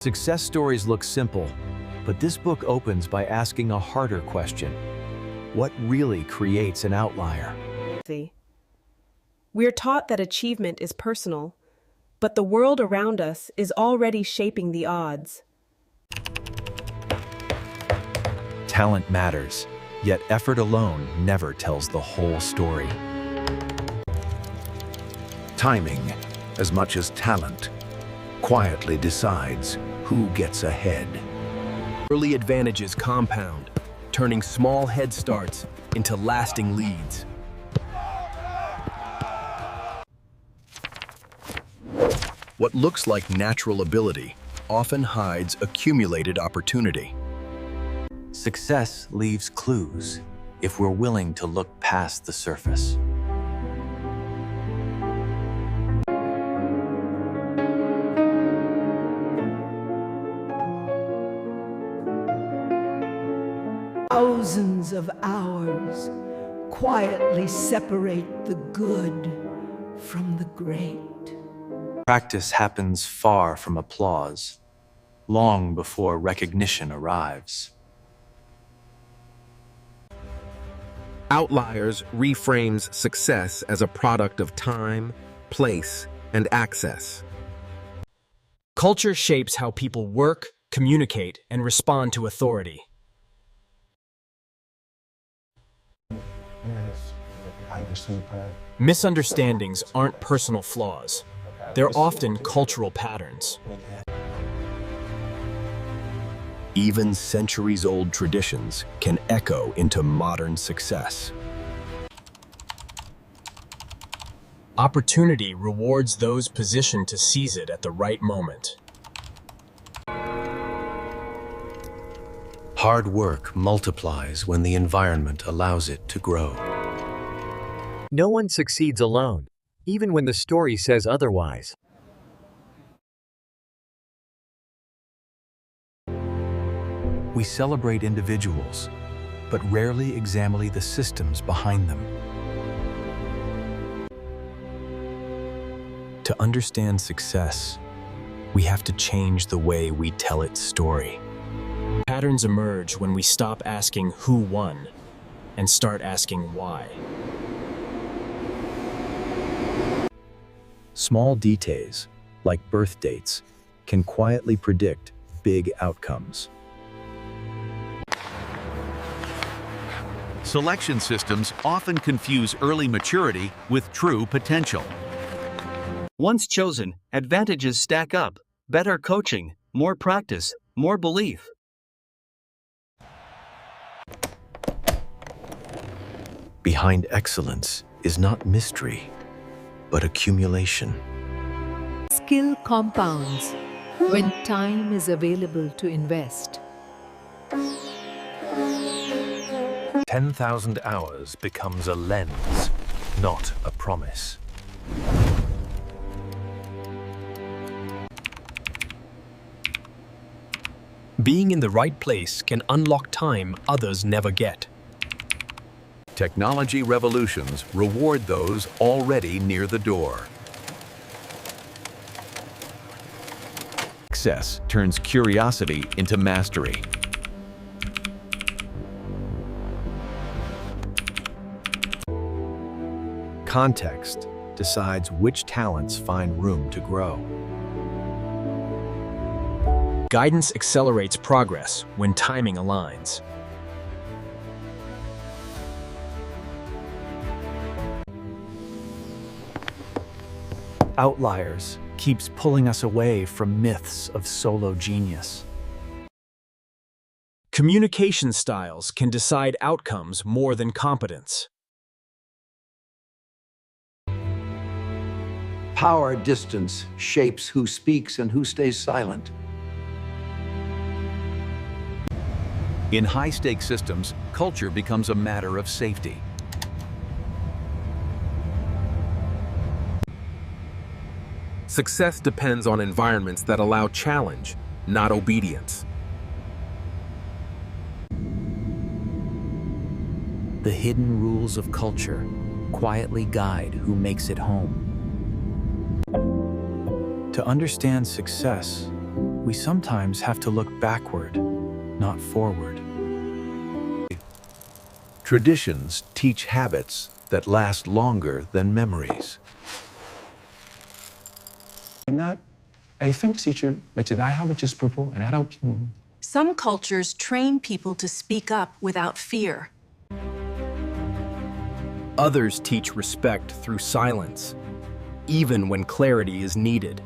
Success stories look simple, but this book opens by asking a harder question. What really creates an outlier? We're taught that achievement is personal, but the world around us is already shaping the odds. Talent matters, yet effort alone never tells the whole story. Timing, as much as talent, quietly decides who gets ahead. Early advantages compound, turning small head starts into lasting leads. What looks like natural ability often hides accumulated opportunity. Success leaves clues if we're willing to look past the surface. Thousands of hours quietly separate the good from the great. Practice happens far from applause, long before recognition arrives. Outliers reframes success as a product of time, place, and access. Culture shapes how people work, communicate, and respond to authority. Misunderstandings aren't personal flaws. They're often cultural patterns. Even centuries-old traditions can echo into modern success. Opportunity rewards those positioned to seize it at the right moment. Hard work multiplies when the environment allows it to grow. No one succeeds alone, even when the story says otherwise. We celebrate individuals, but rarely examine the systems behind them. To understand success, we have to change the way we tell its story. Patterns emerge when we stop asking who won and start asking why. Small details, like birth dates, can quietly predict big outcomes. Selection systems often confuse early maturity with true potential. Once chosen, advantages stack up. Better coaching, more practice, more belief. Behind excellence is not mystery, but accumulation. Skill compounds when time is available to invest. 10,000 hours becomes a lens, not a promise. Being in the right place can unlock time others never get. Technology revolutions reward those already near the door. Success turns curiosity into mastery. Context decides which talents find room to grow. Guidance accelerates progress when timing aligns. Outliers keeps pulling us away from myths of solo genius. Communication styles can decide outcomes more than competence. Power distance shapes who speaks and who stays silent. In high-stakes systems, culture becomes a matter of safety. Success depends on environments that allow challenge, not obedience. The hidden rules of culture quietly guide who makes it home. To understand success, we sometimes have to look backward, not forward. Traditions teach habits that last longer than memories. Na ay feng si chu ba chi dai ha ba chi spurpo and how Some cultures train people to speak up without fear. Others teach respect through silence, even when clarity is needed.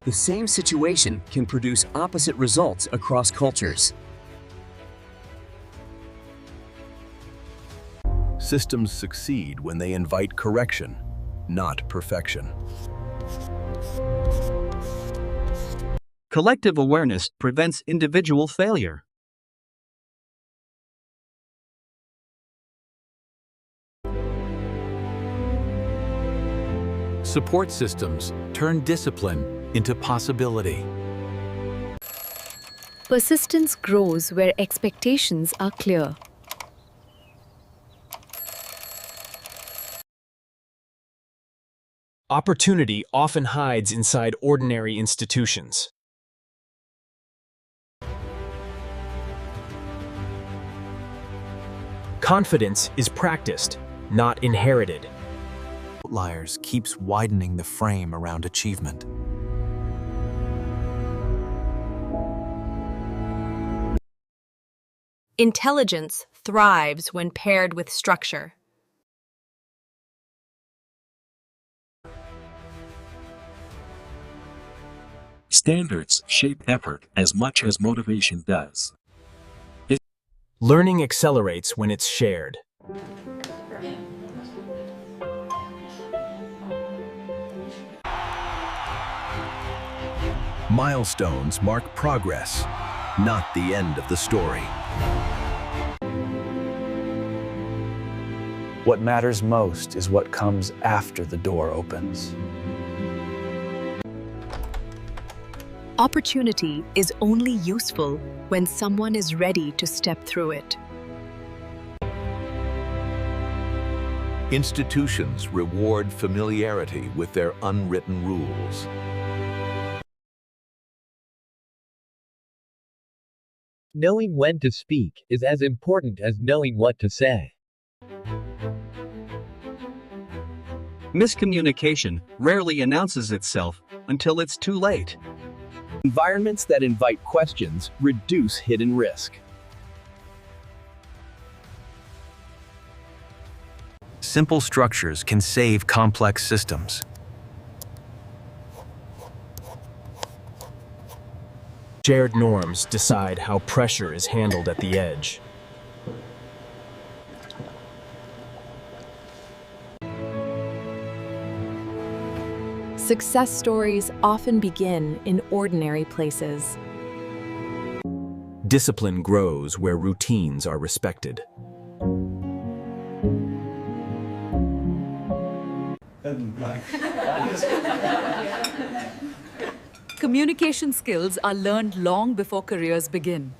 The same situation can produce opposite results across cultures. Systems succeed when they invite correction, not perfection. Collective awareness prevents individual failure. Support systems turn discipline into possibility. Persistence grows where expectations are clear. Opportunity often hides inside ordinary institutions. Confidence is practiced, not inherited. Outliers keeps widening the frame around achievement. Intelligence thrives when paired with structure. Standards shape effort as much as motivation does. Learning accelerates when it's shared. Milestones mark progress, not the end of the story. What matters most is what comes after the door opens. Opportunity is only useful when someone is ready to step through it. Institutions reward familiarity with their unwritten rules. Knowing when to speak is as important as knowing what to say. Miscommunication rarely announces itself until it's too late. Environments that invite questions reduce hidden risk. Simple structures can save complex systems. Shared norms decide how pressure is handled at the edge. Success stories often begin in ordinary places. Discipline grows where routines are respected. Communication skills are learned long before careers begin.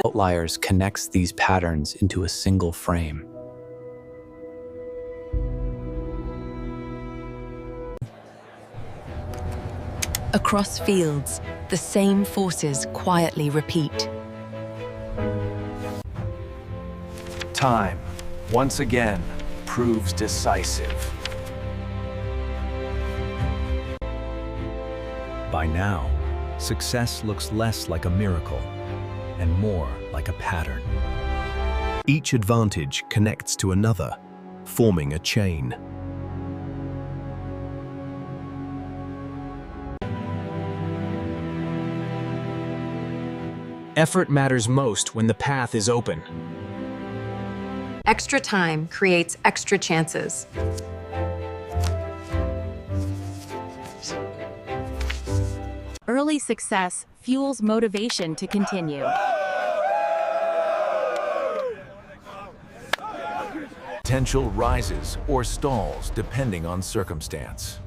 Outliers connects these patterns into a single frame. Across fields, the same forces quietly repeat. Time, once again, proves decisive. By now, success looks less like a miracle and more like a pattern. Each advantage connects to another, forming a chain. Effort matters most when the path is open. Extra time creates extra chances. Early success fuels motivation to continue. Potential rises or stalls depending on circumstance.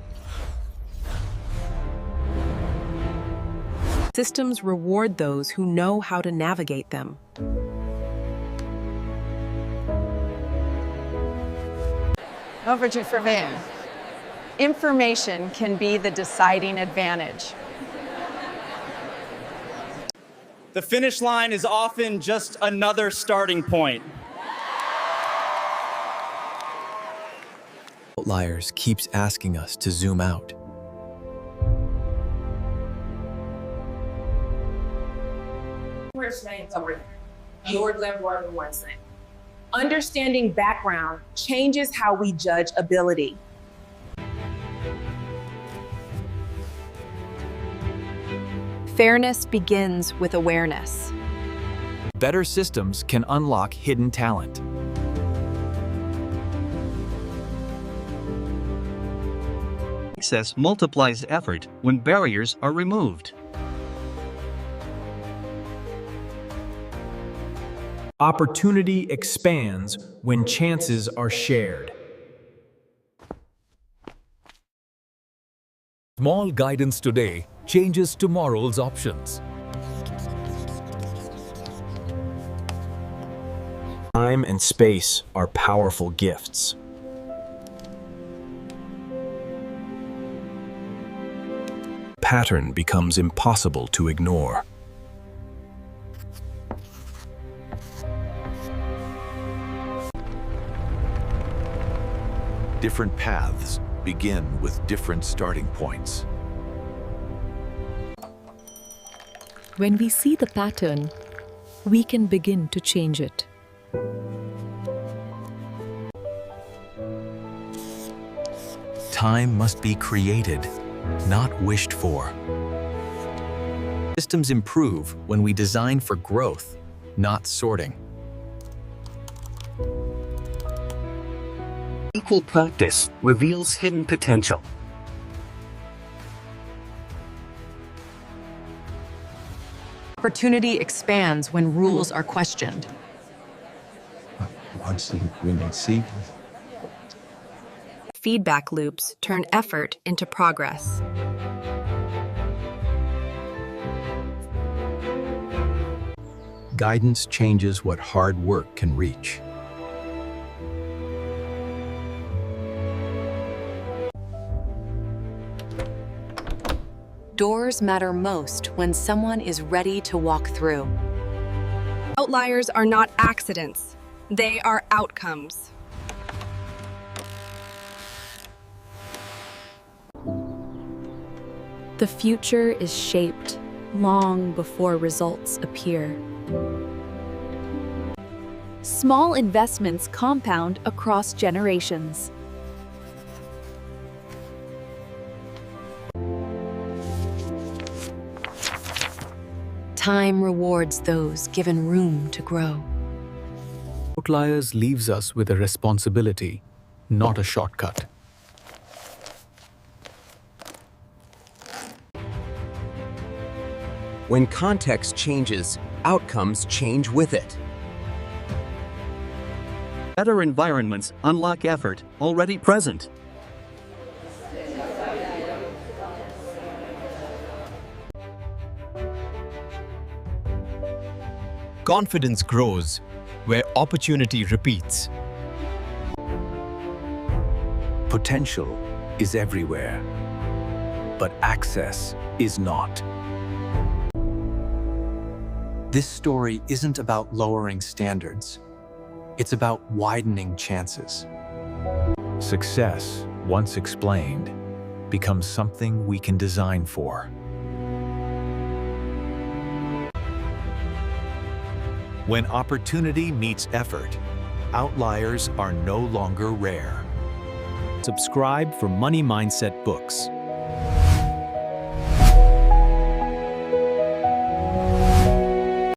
Systems reward those who know how to navigate them. Over to Fervin. Information can be the deciding advantage. the finish line is often just another starting point. Outliers keeps asking us to zoom out. Understanding background changes how we judge ability. Fairness begins with awareness. Better systems can unlock hidden talent. Access multiplies effort when barriers are removed. Opportunity expands when chances are shared. Small guidance today changes tomorrow's options. Time and space are powerful gifts. Pattern becomes impossible to ignore. Different paths begin with different starting points. When we see the pattern, we can begin to change it. Time must be created, not wished for. Systems improve when we design for growth, not sorting. Equal practice reveals hidden potential. Opportunity expands when rules are questioned. Feedback loops turn effort into progress. Guidance changes what hard work can reach. Doors matter most when someone is ready to walk through. Outliers are not accidents. They are outcomes. The future is shaped long before results appear. Small investments compound across generations. Time rewards those given room to grow. Outliers leaves us with a responsibility, not a shortcut. When context changes, outcomes change with it. Better environments unlock effort already present. Confidence grows where opportunity repeats. Potential is everywhere, but access is not. This story isn't about lowering standards. It's about widening chances. Success, once explained, becomes something we can design for. When opportunity meets effort, outliers are no longer rare. Subscribe for Money Mindset books.